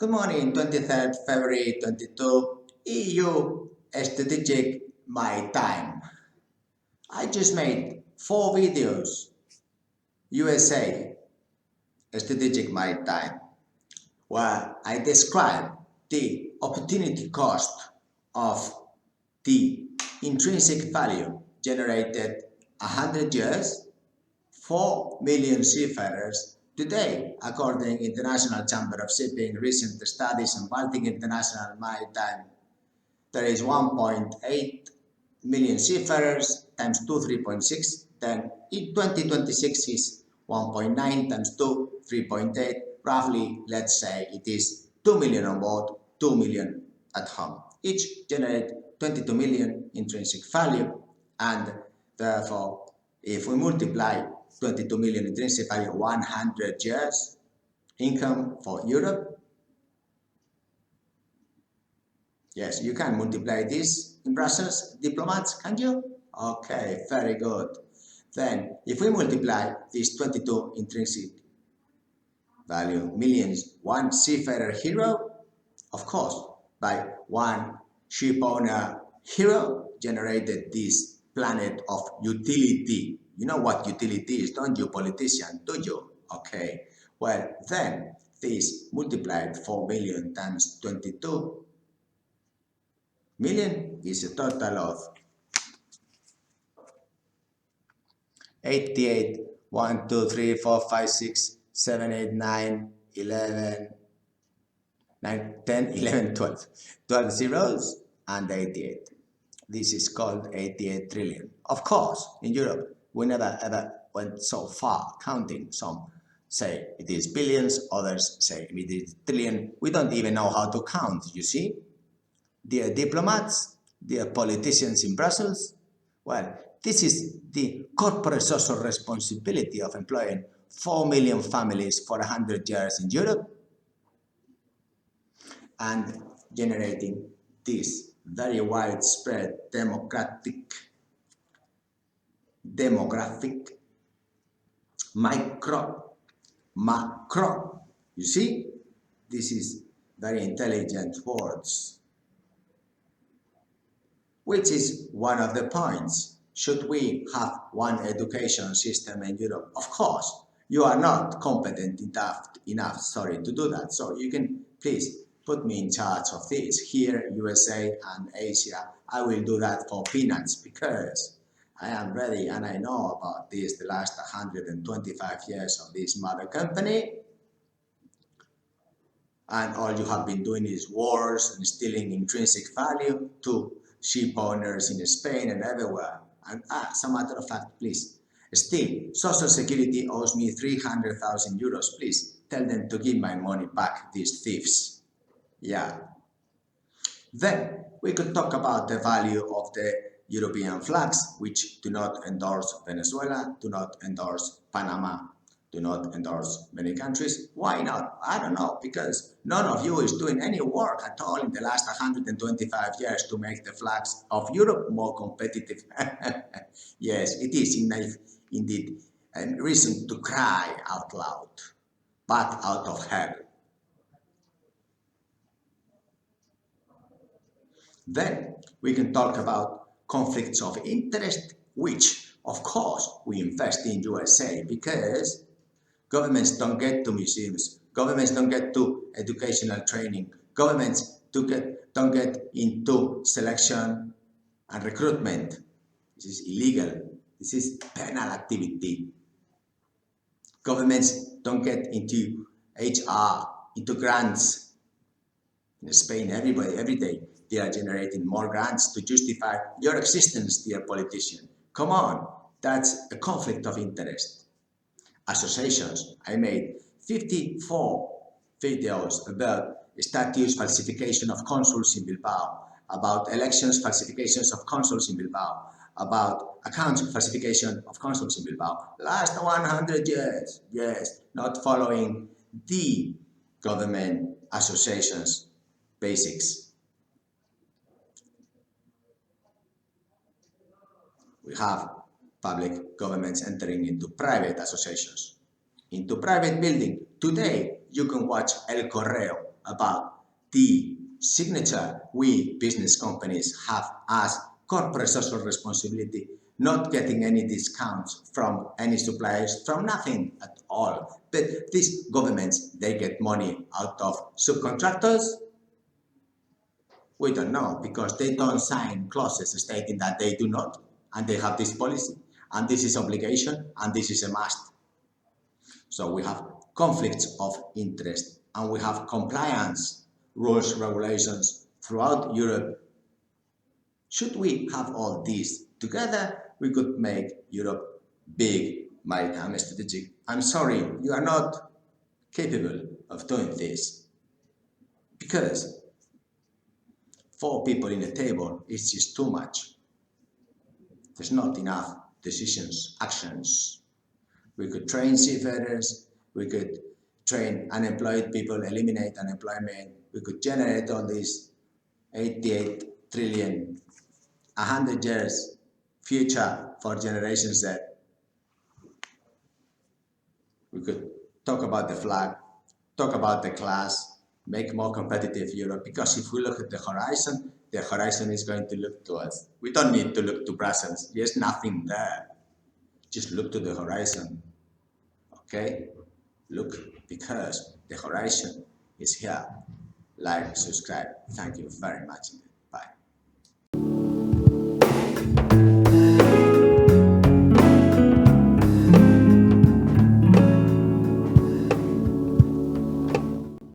Good morning, 23rd February 22, EU Strategic Maritime. I just made 4 videos, USA Strategic Maritime, where I describe the opportunity cost of the intrinsic value generated 100 years, 4 million seafarers today, according to International Chamber of Shipping recent studies on Baltic International Maritime. There is 1.8 million seafarers times 2, 3.6. Then in 2026 is 1.9 times 2, 3.8. Roughly, let's say it is 2 million on board, 2 million at home. Each generate 22 million intrinsic value, and therefore, if we multiply 22 million intrinsic value 100 years income for Europe, yes, you can multiply this in Brussels, diplomats, can you? Okay, very good. Then, if we multiply this 22 intrinsic value millions, one seafarer hero, of course, by one ship owner hero generated this planet of utility. You know what utility is, don't you, politician? Do you? Okay. Well, then this multiplied 4 million times 22 million is a total of 88, 1, 2, 3, 4, 5, 6, 7, 8, 9, 11, 9, 10, 11, 12. 12 zeros and 88. This is called 88 trillion. Of course, in Europe, we never ever went so far counting. Some say it is billions, others say it is trillion. We don't even know how to count, you see? Dear diplomats, dear politicians in Brussels, well, this is the corporate social responsibility of employing 4 million families for 100 years in Europe and generating this very widespread demographic, macro. You see, this is very intelligent words. Which is one of the points. Should we have one education system in Europe? Of course, you are not competent enough to do that. So you can please put me in charge of this. Here, USA and Asia, I will do that for peanuts because I am ready and I know about this the last 125 years of this mother company. And all you have been doing is wars and stealing intrinsic value to ship owners in Spain and everywhere. And as a matter of fact, please, still, Social Security owes me 300,000 euros. Please tell them to give my money back, these thieves. Yeah. Then we could talk about the value of the European flags, which do not endorse Venezuela, do not endorse Panama, do not endorse many countries. Why not? I don't know, because none of you is doing any work at all in the last 125 years to make the flags of Europe more competitive. Yes, it is indeed a reason to cry out loud, but out of hell. Then we can talk about conflicts of interest, which, of course, we invest in USA because governments don't get to museums, governments don't get to educational training, governments don't get into selection and recruitment. This is illegal. This is penal activity. Governments don't get into HR, into grants. In Spain, every day, they are generating more grants to justify your existence, dear politician. Come on, that's a conflict of interest. Associations. I made 54 videos about statues falsification of consuls in Bilbao, about elections falsifications of consuls in Bilbao, about accounts falsification of consuls in Bilbao. Last 100 years, yes, not following the government associations basics. We have public governments entering into private associations, into private building. Today, you can watch El Correo about the signature we business companies have as corporate social responsibility, not getting any discounts from any suppliers, from nothing at all. But these governments, they get money out of subcontractors. We don't know because they don't sign clauses stating that they do not, and they have this policy, and this is obligation, and this is a must. So we have conflicts of interest, and we have compliance rules, regulations throughout Europe. Should we have all these together, we could make Europe big, maritime, strategic. I'm sorry, you are not capable of doing this because 4 people in a table is just too much. There's not enough decisions, actions. We could train seafarers, we could train unemployed people, eliminate unemployment, we could generate all these 88 trillion, 100 years future for generations that we could talk about the flag, talk about the class, make more competitive Europe. Because if we look at the horizon is going to look to us. We don't need to look to Brussels. There's nothing there. Just look to the horizon. Okay? Look, because the horizon is here. Like, subscribe. Thank you very much. Bye.